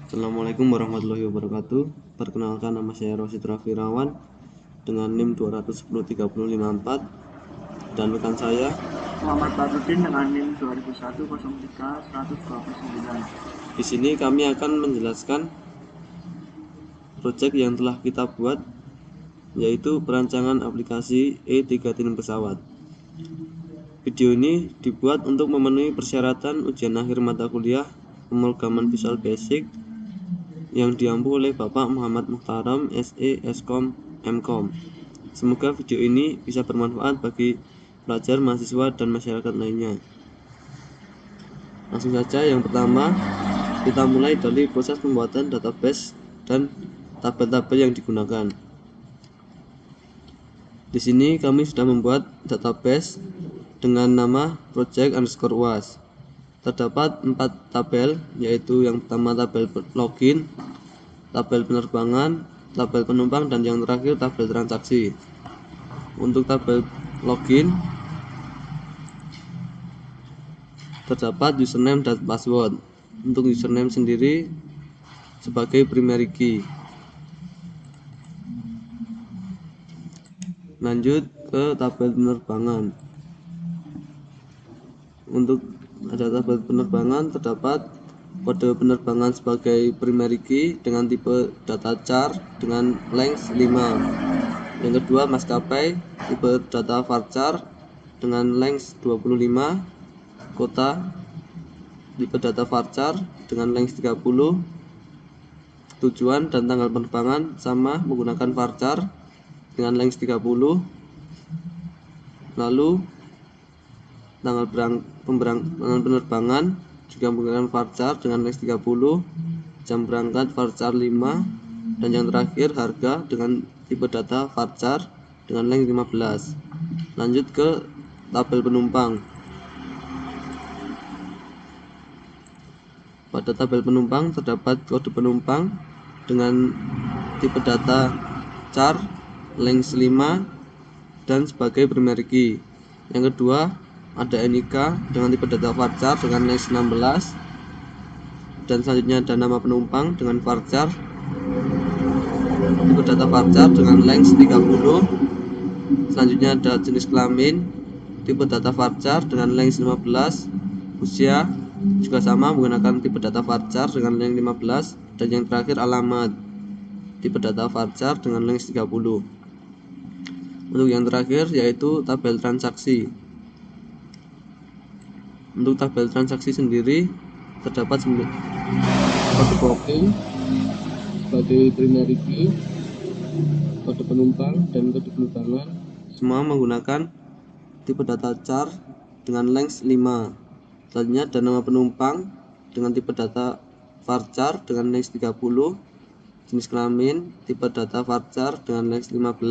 Assalamualaikum warahmatullahi wabarakatuh. Perkenalkan, nama saya Rosid Rafirawan dengan NIM 2103054 dan rekan saya Muhammad Badrudin dengan NIM 2001-03-129. Di sini kami akan menjelaskan proyek yang telah kita buat, yaitu perancangan aplikasi E3 pesawat. Video ini dibuat untuk memenuhi persyaratan ujian akhir mata kuliah pemrograman Visual Basic yang diampu oleh Bapak Muhammad Muhtaram SE Eskom Mkom. Semoga video ini bisa bermanfaat bagi pelajar, mahasiswa, dan masyarakat lainnya. Langsung saja, yang pertama kita mulai dari proses pembuatan database dan tabel-tabel yang digunakan. Di sini kami sudah membuat database dengan nama project_uas. Terdapat 4 tabel, yaitu yang pertama tabel login, tabel penerbangan, tabel penumpang, dan yang terakhir tabel transaksi. Untuk tabel login terdapat username dan password. Untuk username sendiri sebagai primary key. Lanjut ke tabel penerbangan. Untuk tabel penerbangan terdapat kode penerbangan sebagai primary key dengan tipe data char dengan length 5. Yang kedua, maskapai tipe data varchar dengan length 25, kota tipe data varchar dengan length 30, tujuan dan tanggal penerbangan sama menggunakan varchar dengan length 30. Lalu tanggal penerbangan juga menggunakan varchar dengan length 30, jam berangkat varchar 5, dan yang terakhir harga dengan tipe data varchar dengan length 15. Lanjut ke tabel penumpang. Pada tabel penumpang terdapat kode penumpang dengan tipe data char length 5 dan sebagai primary key. Yang kedua, ada NIK dengan tipe data varchar dengan length 16, dan selanjutnya ada nama penumpang dengan varchar tipe data varchar dengan length 30. Selanjutnya ada jenis kelamin tipe data varchar dengan length 15, usia juga sama menggunakan tipe data varchar dengan length 15, dan yang terakhir alamat tipe data varchar dengan length 30. Untuk yang terakhir yaitu tabel transaksi. Untuk tabel transaksi sendiri terdapat kode booking sebagai primary key, kode penumpang, dan kode penerbangan semua menggunakan tipe data char dengan length 5. Selanjutnya ada nama penumpang dengan tipe data varchar dengan length 30, jenis kelamin tipe data varchar dengan length 15,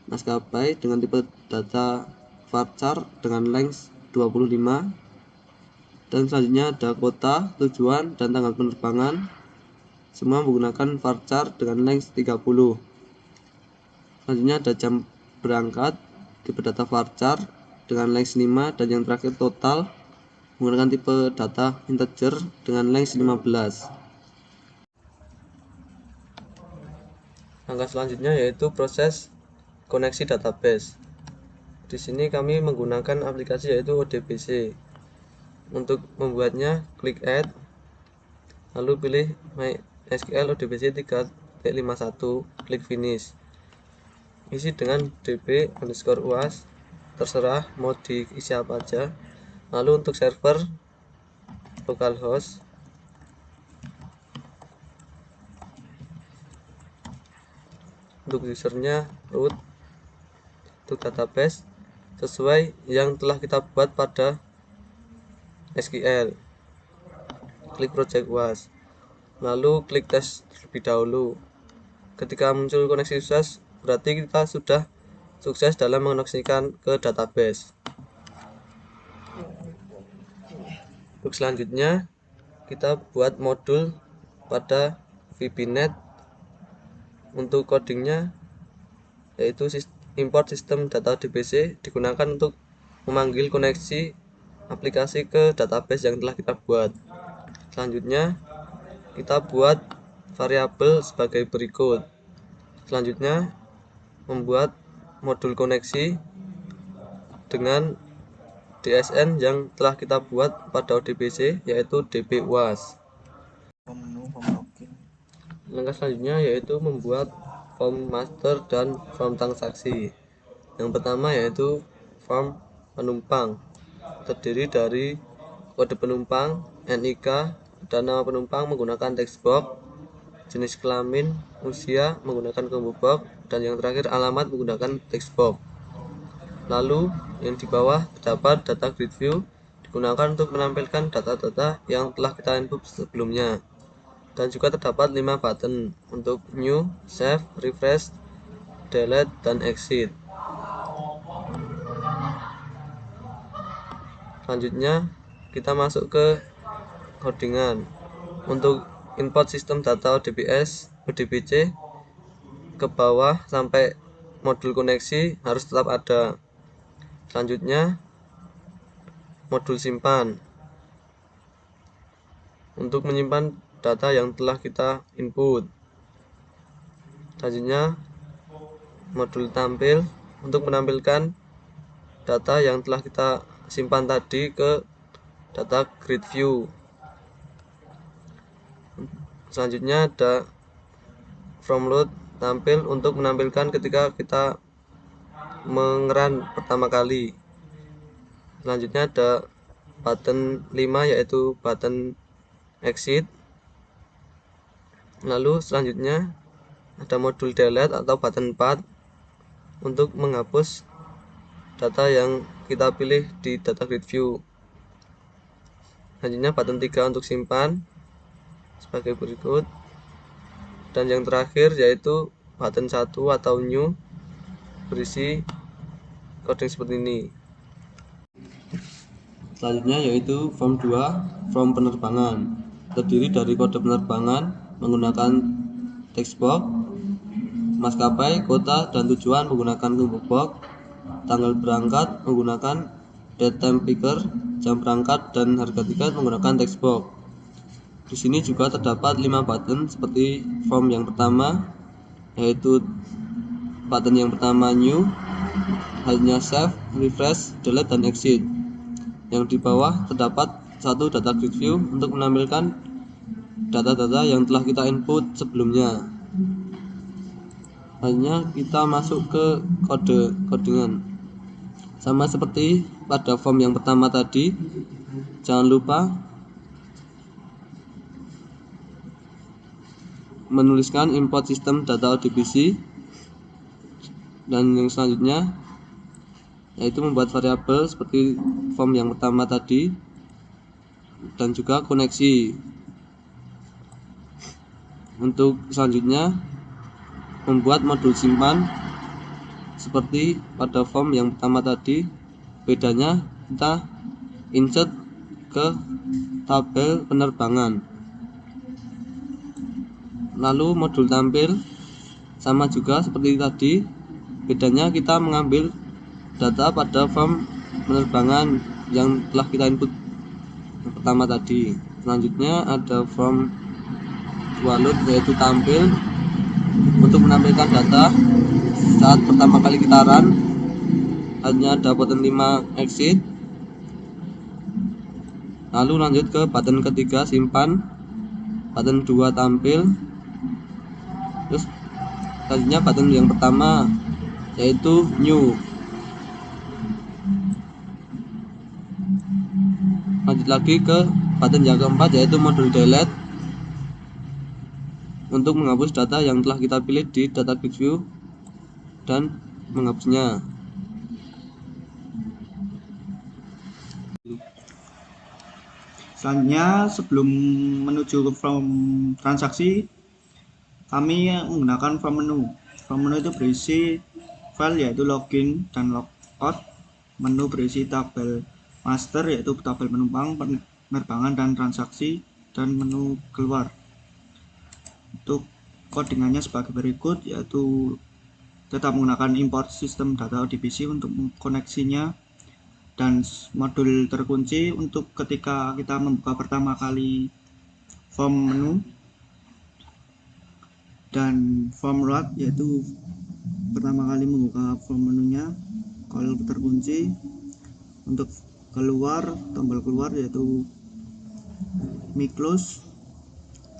maskapai dengan tipe data varchar dengan length 25, dan selanjutnya ada kota, tujuan, dan tanggal penerbangan semua menggunakan varchar dengan length 30. Selanjutnya ada jam berangkat tipe data varchar dengan length 5, dan yang terakhir total menggunakan tipe data integer dengan length 15. Langkah selanjutnya yaitu proses koneksi database. Di sini kami menggunakan aplikasi yaitu ODBC. Untuk membuatnya, klik add, lalu pilih MySQL ODBC 3.51, klik finish. Isi dengan db_uas, terserah mau diisi apa aja. Lalu untuk server, localhost, untuk usernya root, untuk database sesuai yang telah kita buat pada SQL. Klik project UAS, lalu klik tes terlebih dahulu. Ketika muncul koneksi sukses, berarti kita sudah sukses dalam mengoneksikan ke database. Untuk selanjutnya, kita buat modul pada VB.NET. Untuk codingnya yaitu import sistem data DBC digunakan untuk memanggil koneksi aplikasi ke database yang telah kita buat. Selanjutnya kita buat variabel sebagai berikut. Selanjutnya, membuat modul koneksi dengan DSN yang telah kita buat pada ODBC, yaitu DB-UAS. Langkah selanjutnya yaitu membuat form master dan form transaksi. Yang pertama yaitu form penumpang, terdiri dari kode penumpang, NIK, dan nama penumpang menggunakan text box, jenis kelamin, usia menggunakan combo box, dan yang terakhir alamat menggunakan text box. Lalu yang di bawah terdapat data grid view, digunakan untuk menampilkan data-data yang telah kita input sebelumnya. Dan juga terdapat 5 button untuk new, save, refresh, delete, dan exit. Selanjutnya kita masuk ke codingan. Untuk import sistem data ODBC ke bawah sampai modul koneksi harus tetap ada. Selanjutnya modul simpan untuk menyimpan data yang telah kita input. Selanjutnya modul tampil untuk menampilkan data yang telah kita simpan tadi ke data grid view. Selanjutnya ada from load tampil untuk menampilkan ketika kita mengeran pertama kali. Selanjutnya ada button 5 yaitu button exit. Lalu selanjutnya ada modul delete atau button 4 untuk menghapus data yang kita pilih di data grid view. Selanjutnya button 3 untuk simpan sebagai berikut. Dan yang terakhir yaitu button 1 atau new berisi coding seperti ini. Selanjutnya yaitu form 2, form penerbangan, terdiri dari kode penerbangan menggunakan text box, maskapai, kota, dan tujuan menggunakan combo box, tanggal berangkat menggunakan date time picker, jam berangkat, dan harga tiket menggunakan text box. Di sini juga terdapat 5 button seperti form yang pertama, yaitu button yang pertama new, hanya save, refresh, delete, dan exit. Yang di bawah terdapat satu data grid view untuk menampilkan data-data yang telah kita input sebelumnya. Hanya kita masuk ke codingan. Sama seperti pada form yang pertama tadi, jangan lupa menuliskan import sistem data ODBC. Dan yang selanjutnya yaitu membuat variabel seperti form yang pertama tadi dan juga koneksi. Untuk selanjutnya membuat modul simpan seperti pada form yang pertama tadi, bedanya kita insert ke tabel penerbangan. Lalu modul tampil sama juga seperti tadi, bedanya kita mengambil data pada form penerbangan yang telah kita input yang pertama tadi. Selanjutnya ada form load yaitu tampil untuk menampilkan data saat pertama kali kita run, hanya ada button 5 exit. Lalu lanjut ke button ketiga simpan, button 2 tampil, terus selanjutnya button yang pertama yaitu new. Lanjut lagi ke button yang keempat yaitu modul delete untuk menghapus data yang telah kita pilih di data grid view dan menghapusnya. Selanjutnya, sebelum menuju ke form transaksi, kami menggunakan form menu. Form menu itu berisi file yaitu login dan logout, menu berisi tabel master yaitu tabel penumpang, penerbangan, dan transaksi, dan menu keluar. Untuk codingannya sebagai berikut, yaitu tetap menggunakan import sistem data ODBC untuk koneksinya, dan modul terkunci untuk ketika kita membuka pertama kali form menu, Dan form load yaitu pertama kali membuka form menunya kalau terkunci. Untuk keluar, tombol keluar yaitu Mi close.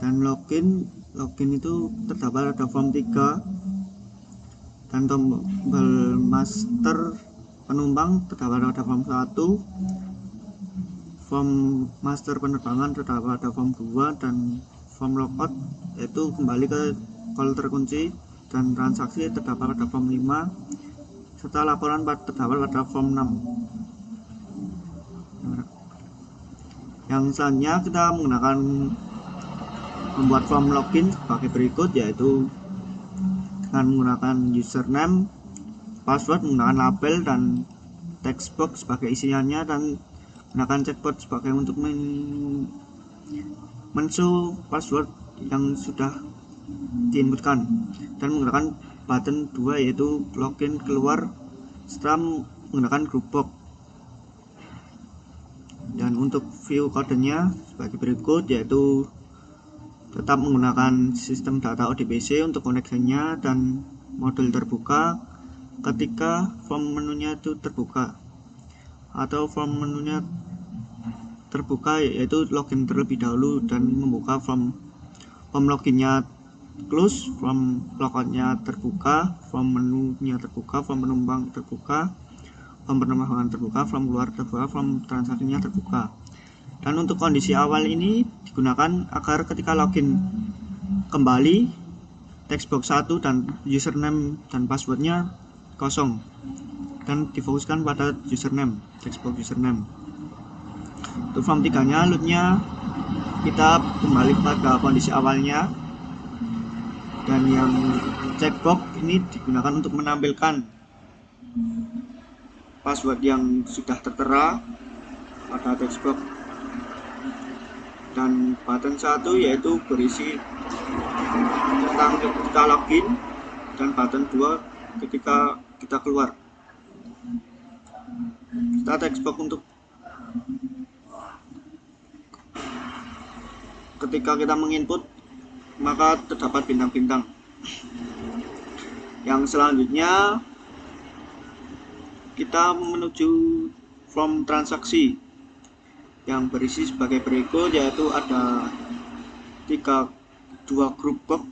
Dan login itu terdapat ada form 3 dan tombol master penumpang terdapat ada form 1, form master penerbangan terdapat ada form 2, dan form logout yaitu kembali ke kalau terkunci dan transaksi terdapat pada form 5, serta laporan terdapat pada form 6. Yang selanjutnya kita menggunakan membuat form login sebagai berikut, yaitu dengan menggunakan username, password, menggunakan label dan text box sebagai isiannya, dan menggunakan checkbox sebagai untuk men-show password yang sudah diinputkan, dan menggunakan button 2 yaitu login keluar setelah menggunakan group box. Dan untuk view kodenya sebagai berikut, yaitu tetap menggunakan sistem data ODBC untuk koneksinya dan modul terbuka ketika form menunya itu terbuka, atau form menunya terbuka yaitu login terlebih dahulu dan membuka form loginnya close, form logoutnya terbuka, form menunya terbuka, form penumpang terbuka, form penerbangan terbuka, form keluar terbuka, form transaksinya terbuka. Dan untuk kondisi awal ini digunakan agar ketika login kembali textbox 1 dan username dan passwordnya kosong dan difokuskan pada username, textbox username. Untuk form 3 nya loadnya kita kembali pada kondisi awalnya, dan yang checkbox ini digunakan untuk menampilkan password yang sudah tertera pada textbox. Dan button 1 yaitu berisi tentang ketika login, dan button 2 ketika kita keluar. Kita textbox untuk ketika kita menginput maka terdapat bintang-bintang. Yang selanjutnya kita menuju form transaksi yang berisi sebagai berikut, yaitu ada dua grup box.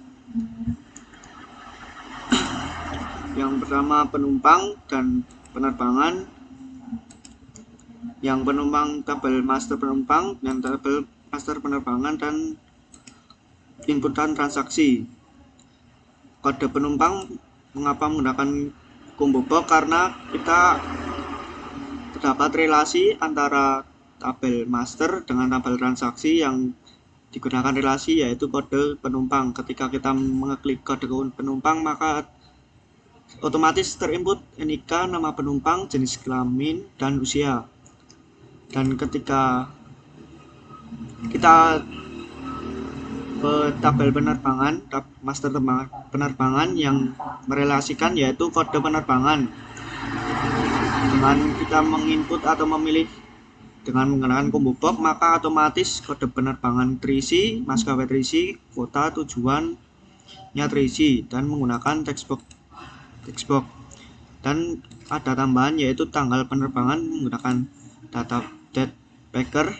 Yang pertama penumpang dan penerbangan. Yang penumpang tabel master penumpang dan tabel master penerbangan dan inputan transaksi. Kode penumpang mengapa menggunakan combo box, karena kita terdapat relasi antara tabel master dengan tabel transaksi yang digunakan relasi yaitu kode penumpang. Ketika kita mengeklik kode penumpang maka otomatis terinput NIK, nama penumpang, jenis kelamin, dan usia. Dan ketika kita ke tabel penerbangan, master penerbangan yang merelasikan yaitu kode penerbangan. Dengan kita menginput atau memilih dengan menggunakan combo box, maka otomatis kode penerbangan terisi, maskapai terisi, kota tujuannya terisi, dan menggunakan textbox. Dan ada tambahan yaitu tanggal penerbangan menggunakan date packer,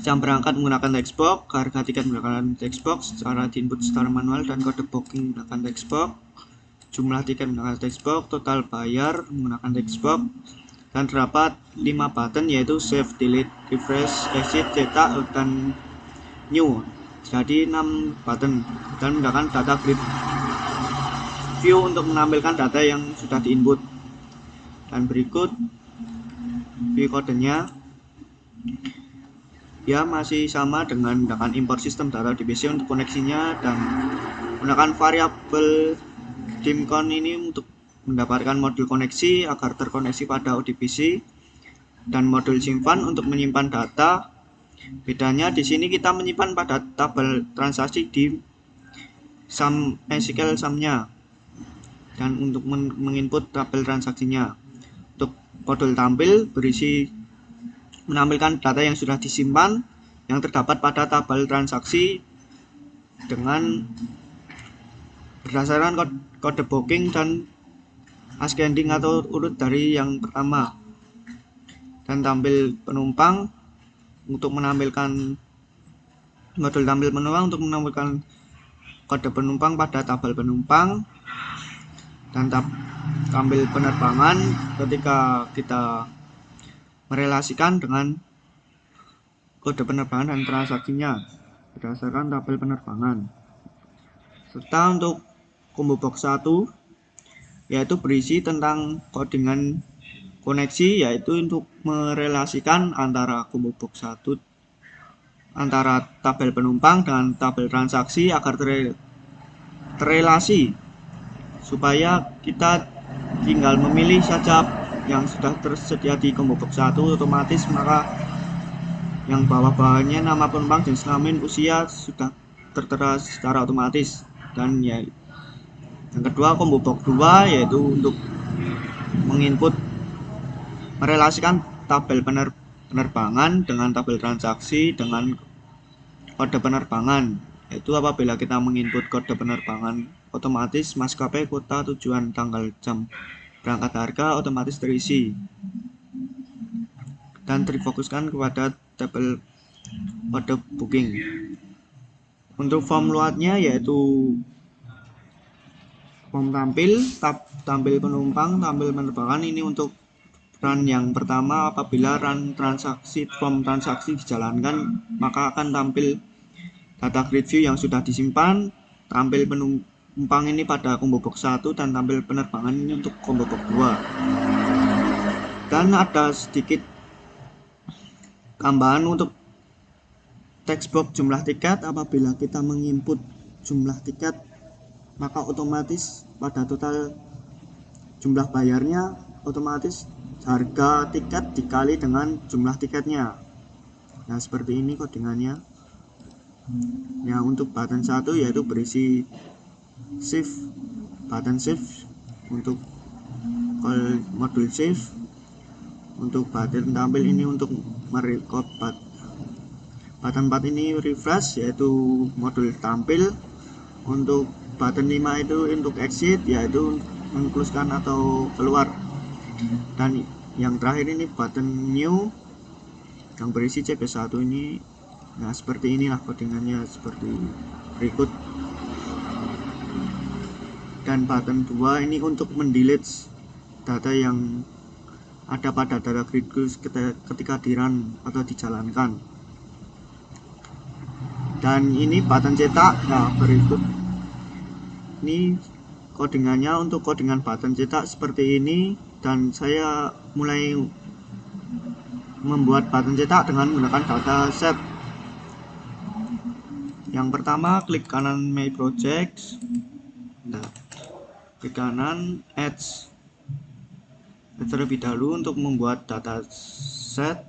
jam berangkat menggunakan textbox, harga tiket menggunakan textbox, cara diinput secara manual, dan kode booking menggunakan textbox, jumlah tiket menggunakan textbox, total bayar menggunakan textbox. Dan terdapat 5 button yaitu save, delete, refresh, exit, cetak, dan new. Jadi 6 button, dan menggunakan data grid view untuk menampilkan data yang sudah diinput. Dan berikut view kodenya. Ya, masih sama dengan menggunakan import sistem data ODBC untuk koneksinya, dan menggunakan variabel dimcon ini untuk mendapatkan modul koneksi agar terkoneksi pada ODBC, dan modul simpan untuk menyimpan data. Bedanya di sini kita menyimpan pada tabel transaksi di sum SQL sumnya, dan untuk menginput tabel transaksinya. Untuk modul tampil berisi menampilkan data yang sudah disimpan yang terdapat pada tabel transaksi dengan berdasarkan kode booking dan ascending atau urut dari yang pertama, dan tampil penumpang untuk menampilkan modul tampil penumpang untuk menampilkan kode penumpang pada tabel penumpang, dan tampil penerbangan ketika kita merelasikan dengan kode penerbangan dan transaksinya berdasarkan tabel penerbangan. Serta untuk combo box 1 yaitu berisi tentang codingan koneksi, yaitu untuk merelasikan antara combo box 1 antara tabel penumpang dengan tabel transaksi agar terrelasi, supaya kita tinggal memilih saja yang sudah tersedia di combo box 1, otomatis maka yang bawah-bawahnya nama penumpang, jenis kelamin, usia sudah tertera secara otomatis. Dan ya, yang kedua combo box 2 yaitu untuk menginput merelasikan tabel penerbangan dengan tabel transaksi dengan kode penerbangan, yaitu apabila kita menginput kode penerbangan otomatis maskapai, kota, tujuan, tanggal, jam berangkat, harga otomatis terisi dan terfokuskan kepada tabel kode booking. Untuk form luarnya yaitu form tampil penumpang, tampil penerbangan. Ini untuk run yang pertama, apabila run transaksi form transaksi dijalankan maka akan tampil data grid view yang sudah disimpan, tampil penumpang ini pada combo box 1, dan tampil penerbangan ini untuk combo box 2. Dan ada sedikit tambahan untuk text box jumlah tiket. Apabila kita menginput jumlah tiket maka otomatis pada total jumlah bayarnya otomatis harga tiket dikali dengan jumlah tiketnya. Nah, seperti ini codingannya. Ya, untuk button 1 yaitu berisi shift, button shift untuk modul shift. Untuk button tampil ini untuk merecord, button 4 ini refresh yaitu modul tampil. Untuk button 5 itu untuk exit yaitu mengclosekan atau keluar. Dan yang terakhir ini button new yang berisi CP1 ini. Nah, seperti inilah codingannya seperti berikut. Dan button 2 ini untuk mendelete data yang ada pada data grid ketika di run atau dijalankan. Dan ini button cetak. Nah, berikut ini codingannya. Untuk codingan button cetak seperti ini, dan saya mulai membuat button cetak dengan menggunakan data set. Yang pertama, klik kanan My Project, nah, klik kanan Add terlebih dahulu untuk membuat data set,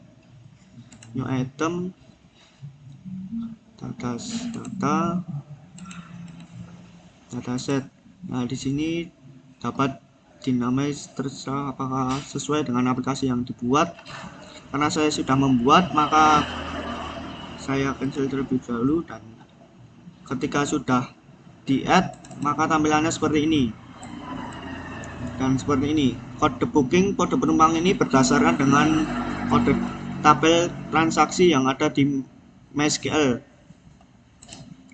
new item, data set. Nah, di sini dapat dinamai terserah apakah sesuai dengan aplikasi yang dibuat. Karena saya sudah membuat maka saya cancel terlebih dahulu, dan ketika sudah di add maka tampilannya seperti ini. Dan seperti ini kode booking, kode penumpang ini berdasarkan dengan kode tabel transaksi yang ada di MySQL.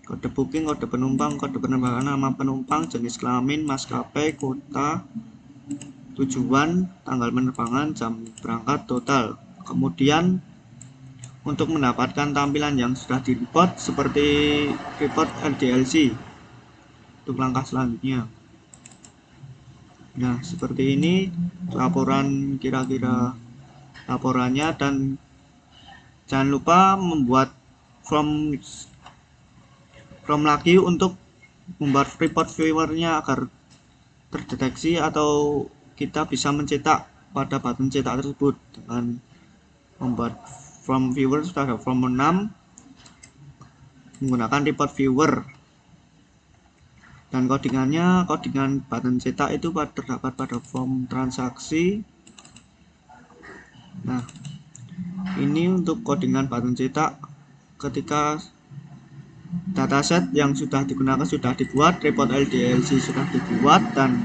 Kode booking, kode penumpang, kode penerbangan, nama penumpang, jenis kelamin, maskapai, kota, tujuan, tanggal penerbangan, jam berangkat, total. Kemudian untuk mendapatkan tampilan yang sudah di report seperti report LDLC untuk langkah selanjutnya. Nah, seperti ini laporan, kira-kira laporannya. Dan jangan lupa membuat form lagi untuk membuat report viewernya agar terdeteksi atau kita bisa mencetak pada button cetak tersebut dengan membuat form viewer. Sudah ada form 6 menggunakan report viewer, dan codingannya, codingan button cetak itu terdapat pada form transaksi. Nah, ini untuk codingan button cetak ketika dataset yang sudah digunakan sudah dibuat, report LDLC sudah dibuat, dan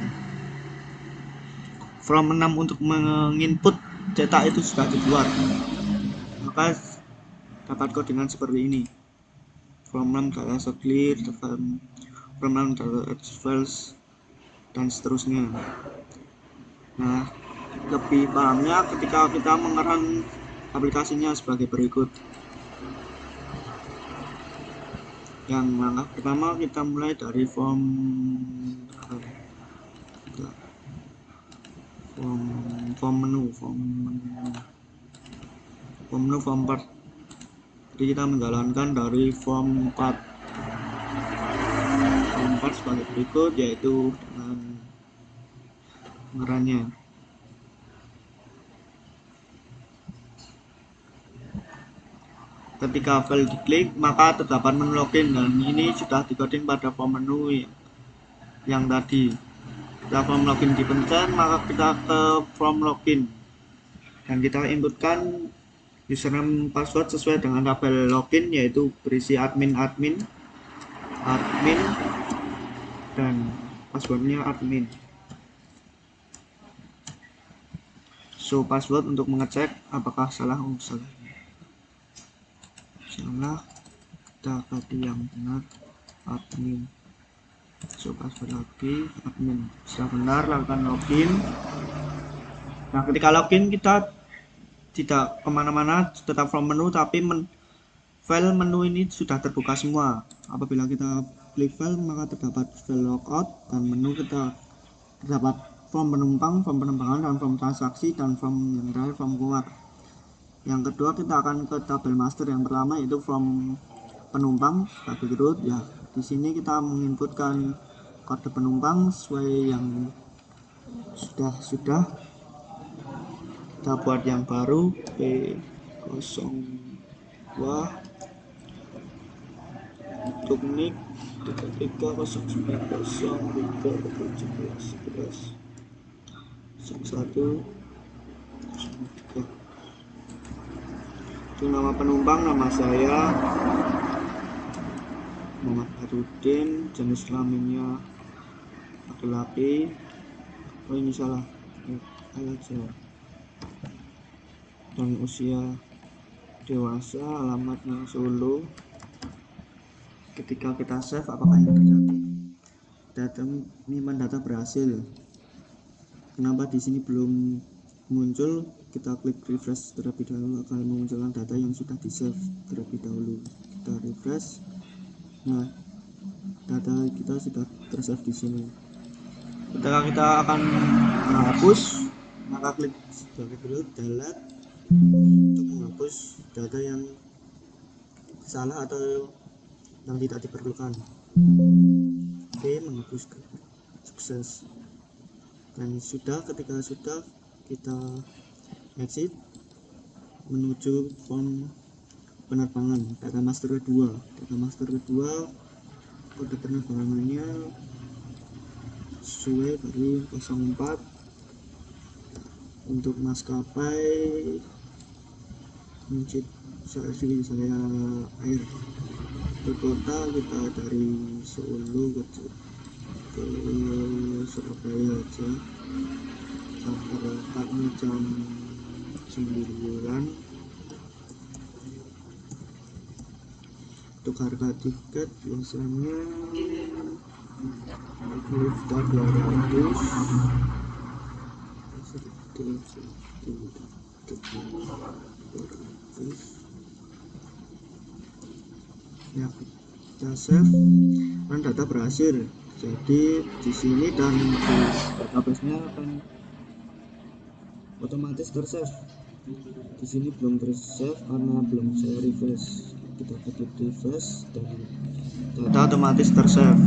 from 6 untuk menginput cetak itu sudah dibuat. Maka dapat codingan seperti ini. From 6 data clear, from 6 data files, dan seterusnya. Nah, lebih pahamnya ketika kita mengerang aplikasinya sebagai berikut. Yang langkah pertama kita mulai dari form menu form part. Jadi kita menjalankan dari form part sebagai berikut, yaitu dengan pengerannya. Ketika file diklik, maka terdapat menu login, dan ini sudah dicoding pada form menu yang tadi. Setelah form login dipencet, maka kita ke form login dan kita inputkan username password sesuai dengan tabel login, yaitu berisi admin dan passwordnya admin. So password untuk mengecek apakah salah. Salah, kita ganti yang benar, admin. So password lagi admin. Setelah benar, lakukan login. Nah, ketika login kita tidak kemana-mana, tetap from menu, tapi file menu ini sudah terbuka semua. Apabila kita klik file, maka terdapat file logout, dan menu kita terdapat form penumpang, form penerbangan, dan form transaksi, dan form yang terakhir form keluar. Yang kedua, kita akan ke tabel master. Yang pertama yaitu form penumpang sebagai berikut. Ya, di sini kita menginputkan kode penumpang sesuai yang sudah kita buat yang baru, P02 untuk NIK 33091111 itu nama penumpang, nama saya Muhammad Harudin, jenis kelaminnya laki-laki. Oh, ini salah, aja. Dan usia dewasa, alamatnya Solo. Ketika kita save, apakah yang terjadi? Menyimpan data berhasil. Kenapa di sini belum muncul? Kita klik refresh terlebih dahulu, akan memunculkan data yang sudah di save terlebih dahulu. Kita refresh. Nah, data kita sudah tersave di sini. Ketika kita akan menghapus, maka klik sebagai berikut, delete, untuk menghapus data yang salah atau yang tidak diperlukan. Oke, menghapuskan, sukses. Dan ketika sudah, kita exit menuju form penerbangan. Data master kedua, kode penerbangannya sesuai dari 04 untuk maskapai saya air ke kota, kita dari Solo ke Surabaya aja. Berangkatnya jam 9. Untuk harga tiket biasanya kita 200. Ya, kita save dan data berhasil. Jadi di sini dan di database-nya akan otomatis tersave. Di sini belum tersave karena belum saya refresh. Kita klik refresh dan data otomatis tersave.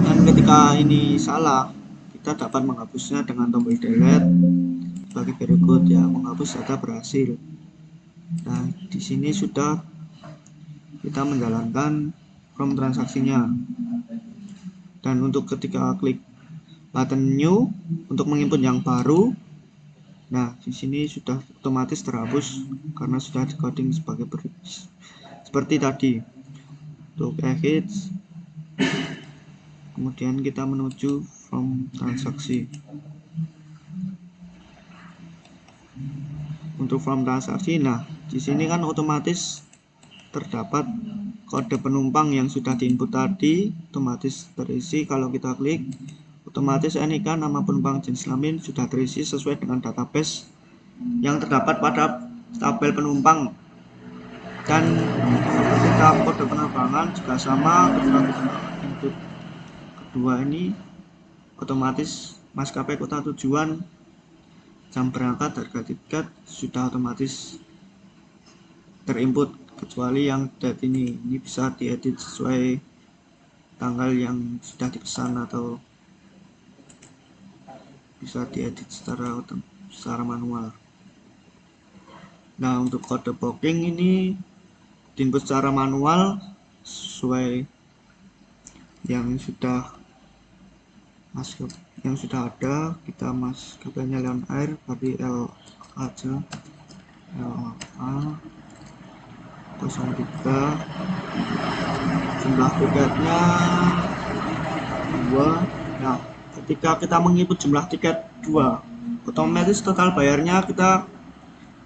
Dan ketika ini salah, kita dapat menghapusnya dengan tombol delete sebagai berikut. Ya, menghapus data berhasil. Nah, di sini sudah kita menjalankan from transaksinya. Dan untuk ketika klik button new untuk menginput yang baru, nah di sini sudah otomatis terhapus karena sudah decoding sebagai seperti tadi. untuk exit, kemudian kita menuju from transaksi. Untuk from transaksi, nah di sini kan otomatis terdapat kode penumpang yang sudah diinput tadi, otomatis terisi. Kalau kita klik, otomatis NIK nama penumpang jenis kelamin sudah terisi sesuai dengan database yang terdapat pada tabel penumpang. Dan ketika kode penerbangan juga sama, ketika kita input kedua ini, otomatis maskapai kota tujuan, jam berangkat, harga tiket sudah otomatis terinput, kecuali yang date ini bisa diedit sesuai tanggal yang sudah dipesan atau bisa diedit secara manual. Nah, untuk kode booking ini diinput secara manual sesuai yang sudah ada. Kita maskapainya Lion Air, berarti L aja, LA 03, jumlah tiketnya 2. Nah, ketika kita menginput jumlah tiket 2, otomatis total bayarnya kita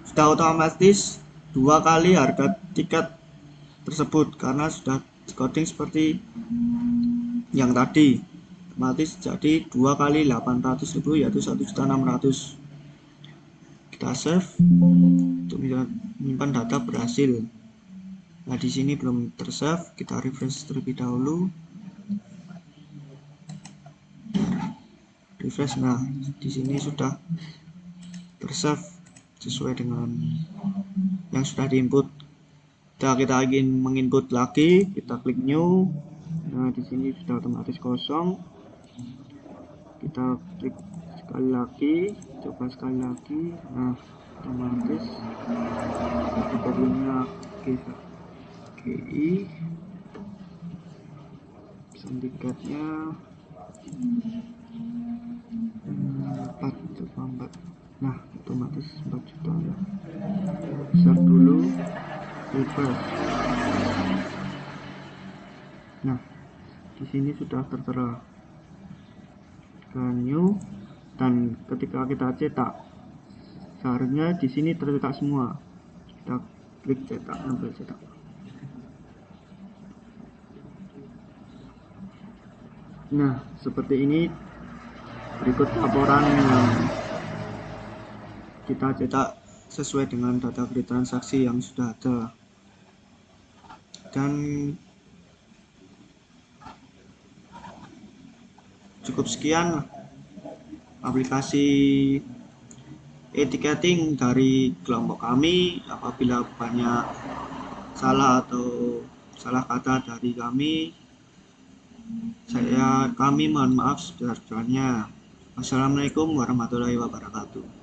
sudah otomatis 2 kali harga tiket tersebut, karena sudah coding seperti yang tadi, otomatis jadi 2 kali 800.000, yaitu 1.600.000. Kita save untuk menyimpan data berhasil. Nah, di sini belum tersave, kita refresh terlebih dahulu. Refresh. Nah, di sini sudah tersave sesuai dengan yang sudah diinput. Kita ingin menginput lagi, kita klik new. Nah, di sini sudah otomatis kosong. Kita klik sekali lagi, coba sekali lagi. Nah, otomatis kategorinya GI, pesan tiketnya 4. Nah, otomatis 4 juta ya. Save dulu, refresh. Nah, di sini sudah tertera new, dan ketika kita cetak, seharusnya di sini tercetak semua. Kita klik cetak, ambil cetak. Nah, seperti ini berikut laporan yang kita cetak sesuai dengan data grid transaksi yang sudah ada. Dan cukup sekian aplikasi e-ticketing dari kelompok kami. Apabila banyak salah atau salah kata dari kami mohon maaf sebesar-besarnya. Wassalamualaikum warahmatullahi wabarakatuh.